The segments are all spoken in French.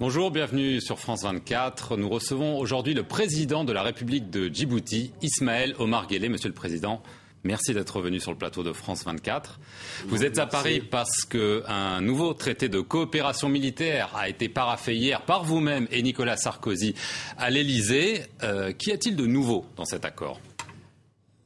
Bonjour, bienvenue sur France 24. Nous recevons aujourd'hui le président de la République de Djibouti, Ismaël Omar Guelleh. Monsieur le Président, merci d'être venu sur le plateau de France 24. Vous êtes à Paris parce qu'un nouveau traité de coopération militaire a été paraphé hier par vous-même et Nicolas Sarkozy à l'Elysée. Qu'y a-t-il de nouveau dans cet accord ?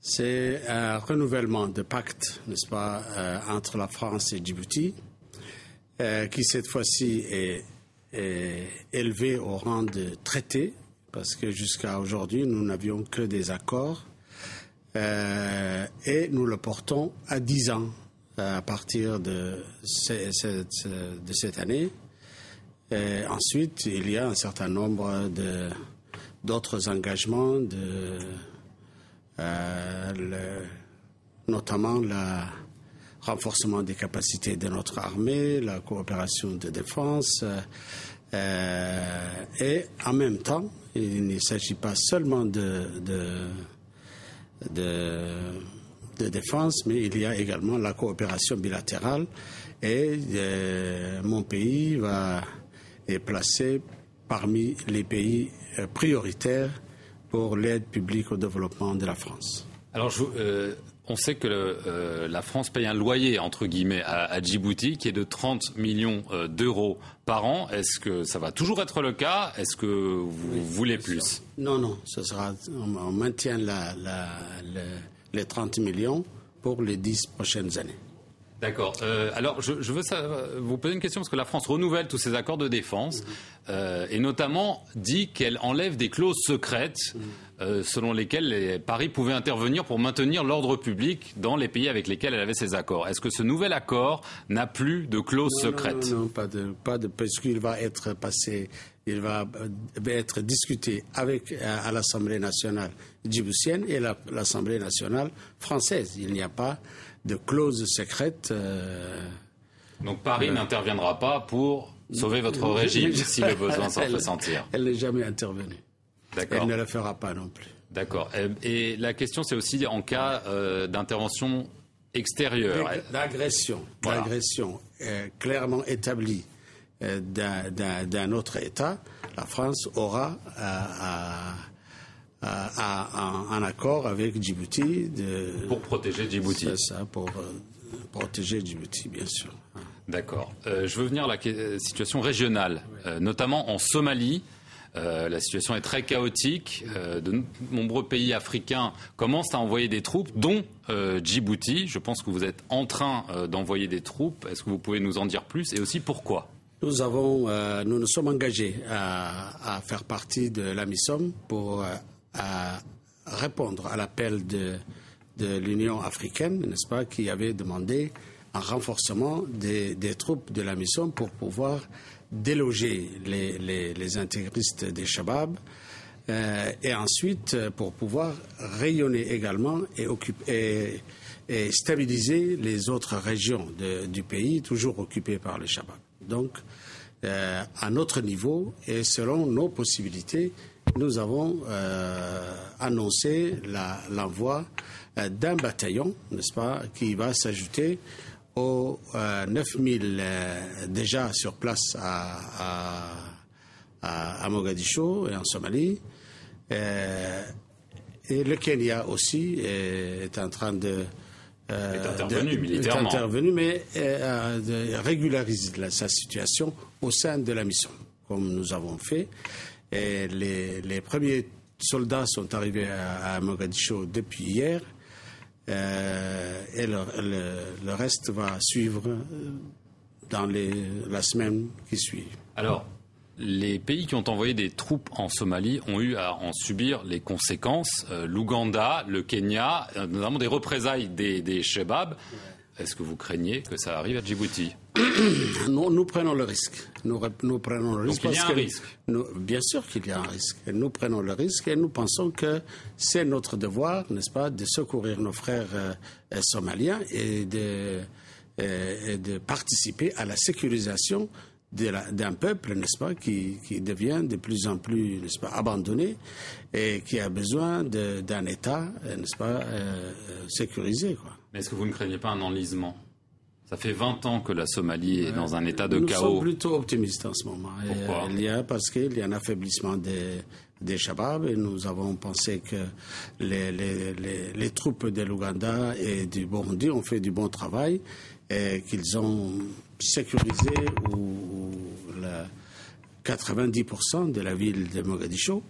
C'est un renouvellement de pacte, n'est-ce pas, entre la France et Djibouti, qui cette fois-ci est élevé au rang de traité, parce que jusqu'à aujourd'hui, nous n'avions que des accords, et nous le portons à 10 ans à partir de cette année. Et ensuite, il y a un certain nombre d'autres engagements, notamment le renforcement des capacités de notre armée, la coopération de défense, et en même temps, il ne s'agit pas seulement de défense, mais il y a également la coopération bilatérale, et mon pays est placé parmi les pays prioritaires pour l'aide publique au développement de la France. Alors, on sait que la France paye un loyer, entre guillemets, à Djibouti, qui est de 30 millions d'euros par an. Est-ce que ça va toujours être le cas ? Est-ce que vous voulez plus ? Non, on maintient les 30 millions pour les 10 prochaines années. D'accord. Alors, je veux vous poser une question, parce que la France renouvelle tous ses accords de défense, et notamment dit qu'elle enlève des clauses secrètes selon lesquelles Paris pouvait intervenir pour maintenir l'ordre public dans les pays avec lesquels elle avait ses accords. Est-ce que ce nouvel accord n'a plus de clauses secrètes ? Non, pas de, parce qu'il va être passé, il va être discuté à l'Assemblée nationale djiboutienne et l'Assemblée nationale française. Il n'y a pas de clauses secrètes. Donc Paris n'interviendra pas pour sauver votre régime si le besoin s'en fait sentir. Elle n'est jamais intervenue. D'accord. Elle ne le fera pas non plus. D'accord. Et la question, c'est aussi en cas d'intervention extérieure. D'agression. Voilà. D'agression clairement établie d'un autre État, la France aura un accord avec Djibouti. Pour protéger Djibouti. C'est ça, pour protéger Djibouti, bien sûr. D'accord. Je veux venir à la situation régionale, notamment en Somalie. La situation est très chaotique. De nombreux pays africains commencent à envoyer des troupes, dont Djibouti. Je pense que vous êtes en train d'envoyer des troupes. Est-ce que vous pouvez nous en dire plus et aussi pourquoi ? Nous nous sommes engagés à faire partie de l'AMISOM pour répondre à l'appel de l'Union africaine, n'est-ce pas, qui avait demandé un renforcement des troupes de l'AMISOM pour pouvoir déloger les intégristes des Shabab et ensuite pour pouvoir rayonner également et stabiliser les autres régions du pays toujours occupées par les Shabab. Donc, à notre niveau et selon nos possibilités, nous avons annoncé l'envoi d'un bataillon, n'est-ce pas, qui va s'ajouter aux 9000 déjà sur place à Mogadiscio et en Somalie. Et le Kenya aussi est en train militairement. Est intervenu, mais régularise sa situation au sein de la mission, comme nous avons fait. Et les premiers soldats sont arrivés à Mogadiscio depuis hier. Et le reste va suivre dans la semaine qui suit. Alors, les pays qui ont envoyé des troupes en Somalie ont eu à en subir les conséquences. L'Ouganda, le Kenya, notamment des représailles des Shabab. Est-ce que vous craignez que ça arrive à Djibouti ? Non, nous prenons le risque. Nous prenons le risque. Donc il y a un risque. Bien sûr qu'il y a un risque. Et nous prenons le risque et nous pensons que c'est notre devoir, n'est-ce pas, de secourir nos frères somaliens et de participer à la sécurisation d'un peuple, n'est-ce pas, qui devient de plus en plus, n'est-ce pas, abandonné et qui a besoin d'un État, n'est-ce pas, sécurisé, quoi. Mais est-ce que vous ne craignez pas un enlisement ? Ça fait 20 ans que la Somalie est dans un état de chaos. chaos. Nous sommes plutôt optimistes en ce moment. Pourquoi ? Parce qu'il y a un affaiblissement des Shabab et nous avons pensé que les troupes de l'Ouganda et du Burundi ont fait du bon travail et qu'ils ont sécurisé 90% de la ville de Mogadiscio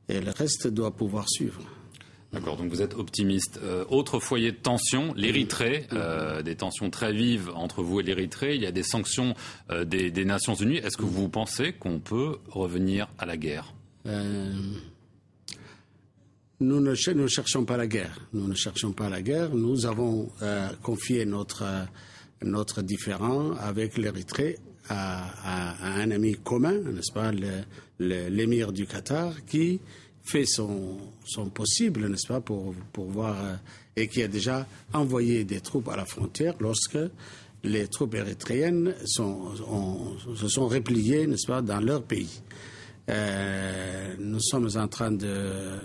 et le reste doit pouvoir suivre. D'accord, donc vous êtes optimiste. Autre foyer de tension, l'Érythrée, des tensions très vives entre vous et l'Érythrée. Il y a des sanctions des Nations Unies. Est-ce que vous pensez qu'on peut revenir à la guerre ? Nous ne cherchons pas la guerre. Nous ne cherchons pas la guerre. Nous avons confié notre différend avec l'Érythrée à un ami commun, n'est-ce pas, l'émir du Qatar, qui fait son possible, n'est-ce pas, pour voir, et qui a déjà envoyé des troupes à la frontière lorsque les troupes érythréennes se sont repliées, n'est-ce pas, dans leur pays. Nous sommes en train de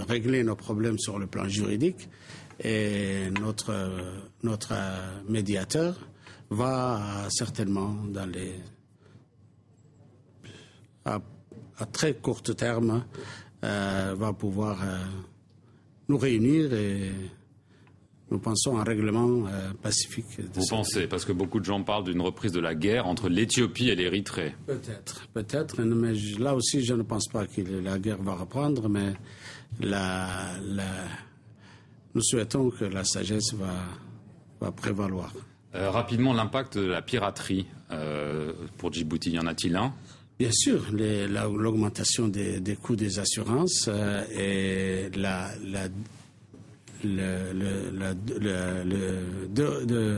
régler nos problèmes sur le plan juridique et notre médiateur va certainement à très court terme va pouvoir nous réunir et nous pensons à un règlement pacifique. Vous pensez, parce que beaucoup de gens parlent d'une reprise de la guerre entre l'Éthiopie et l'Érythrée. Peut-être, mais là aussi je ne pense pas que la guerre va reprendre, mais nous souhaitons que la sagesse va prévaloir. Rapidement, l'impact de la piraterie pour Djibouti, y en a-t-il un ? Bien sûr, l'augmentation des coûts des assurances et le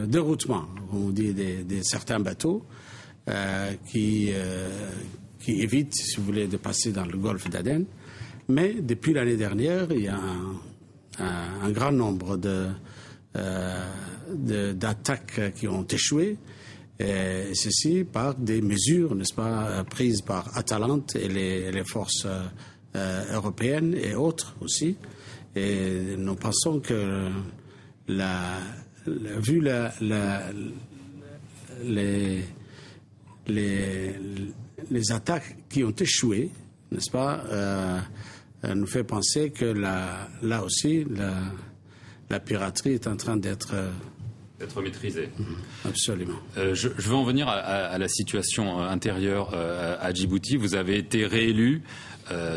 déroutement, on dit, de certains bateaux qui évitent, si vous voulez, de passer dans le golfe d'Aden. Mais depuis l'année dernière, il y a un grand nombre d'attaques qui ont échoué. Et ceci par des mesures, n'est-ce pas, prises par Atalante et les forces européennes et autres aussi. Et nous pensons que vu les attaques qui ont échoué, n'est-ce pas, nous fait penser que là aussi la piraterie est en train d'être maîtrisée. Absolument. Je veux en venir à la situation intérieure à Djibouti. Vous avez été réélu.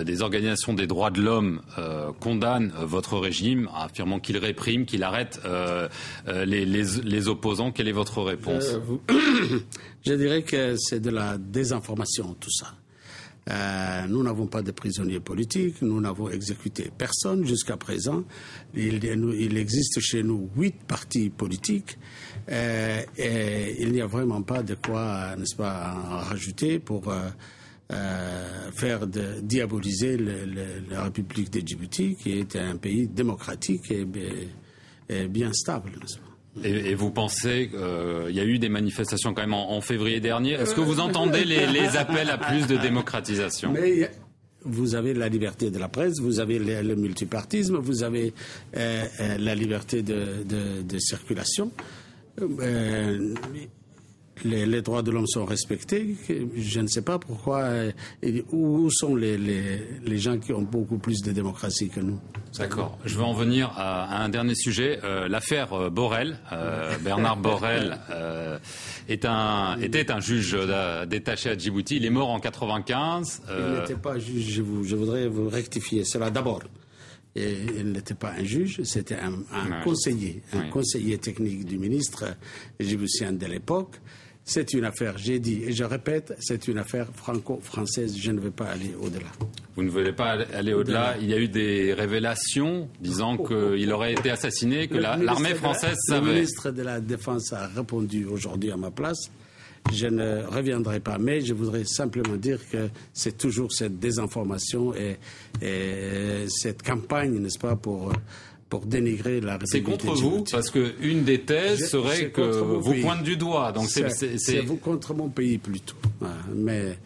Des organisations des droits de l'homme condamnent votre régime, affirmant qu'il réprime, qu'il arrête les opposants. Quelle est votre réponse ? Je dirais que c'est de la désinformation, tout ça. Nous n'avons pas de prisonniers politiques, nous n'avons exécuté personne jusqu'à présent. Il existe chez nous 8 partis politiques et il n'y a vraiment pas de quoi, n'est-ce pas, en rajouter pour faire diaboliser la République de Djibouti, qui est un pays démocratique et bien stable, n'est-ce pas. Et vous pensez qu'il y a eu des manifestations quand même en février dernier. Est-ce que vous entendez les appels à plus de démocratisation ? Mais vous avez la liberté de la presse, vous avez le multipartisme, vous avez la liberté de circulation. Les droits de l'homme sont respectés. Je ne sais pas pourquoi. Où sont les gens qui ont beaucoup plus de démocratie que nous? D'accord. Je vais en venir à un dernier sujet. L'affaire Borrell. Bernard Borrell était un juge détaché à Djibouti. Il est mort en 1995. Il n'était pas juge. Je voudrais vous rectifier cela d'abord. Et il n'était pas un juge, c'était un conseiller, conseiller technique du ministre djiboutien de l'époque. C'est une affaire, j'ai dit et je répète, c'est une affaire franco-française. Je ne veux pas aller au-delà. Vous ne voulez pas aller au-delà. Il y a eu des révélations disant qu'il aurait été assassiné, que l'armée française savait. Le ministre de la Défense a répondu aujourd'hui à ma place. Je ne reviendrai pas, mais je voudrais simplement dire que c'est toujours cette désinformation et cette campagne, n'est-ce pas, pour pour dénigrer la République. C'est contre vous, parce qu'une des thèses serait que vous pointez du doigt. Donc c'est vous contre mon pays plutôt. Mais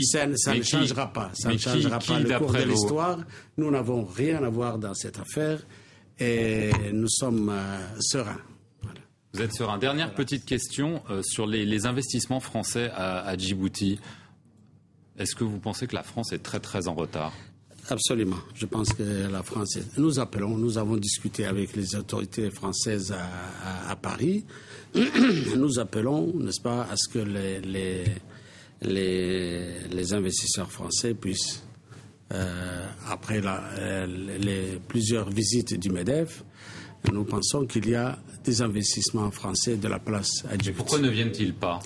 ça ne changera pas. Ça ne changera pas le cours de l'histoire. Nous n'avons rien à voir dans cette affaire et nous sommes sereins. Voilà. Vous êtes serein. Dernière petite question sur les investissements français à Djibouti. Est-ce que vous pensez que la France est très très en retard ? Absolument. Je pense que la France... Nous avons discuté avec les autorités françaises à Paris. Nous appelons, n'est-ce pas, à ce que les investisseurs français puissent, après les plusieurs visites du MEDEF, nous pensons qu'il y a des investissements français de la place à Djibouti. Pourquoi ne viennent-ils pas ?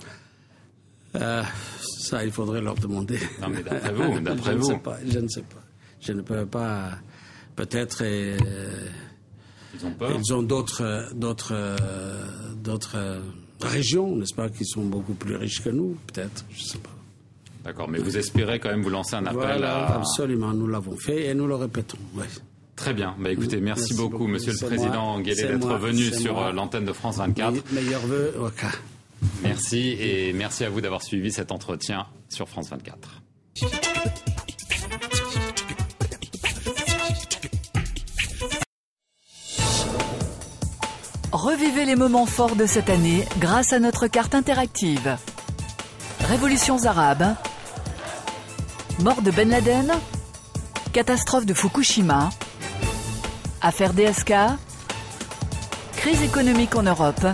Ça, il faudrait leur demander. Non, mais d'après vous, Je ne sais pas. Je ne peux pas. Peut-être. Ils ont peur. Ils ont d'autres régions, n'est-ce pas, qui sont beaucoup plus riches que nous, peut-être. Je ne sais pas. D'accord, mais vous espérez quand même vous lancer un appel voilà, absolument, nous l'avons fait et nous le répétons. Oui. Très bien. Bah, écoutez, merci beaucoup, Monsieur le Président Nguélé, d'être venu sur l'antenne de France 24. Meilleurs vœux au cas. Merci et merci à vous d'avoir suivi cet entretien sur France 24. Revivez les moments forts de cette année grâce à notre carte interactive. Révolutions arabes, mort de Ben Laden, catastrophe de Fukushima, affaire DSK, crise économique en Europe,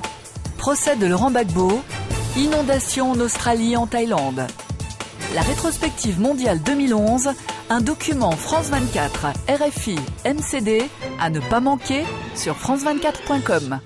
procès de Laurent Gbagbo, inondation en Australie et en Thaïlande. La rétrospective mondiale 2011, un document France 24, RFI, MCD, à ne pas manquer sur france24.com.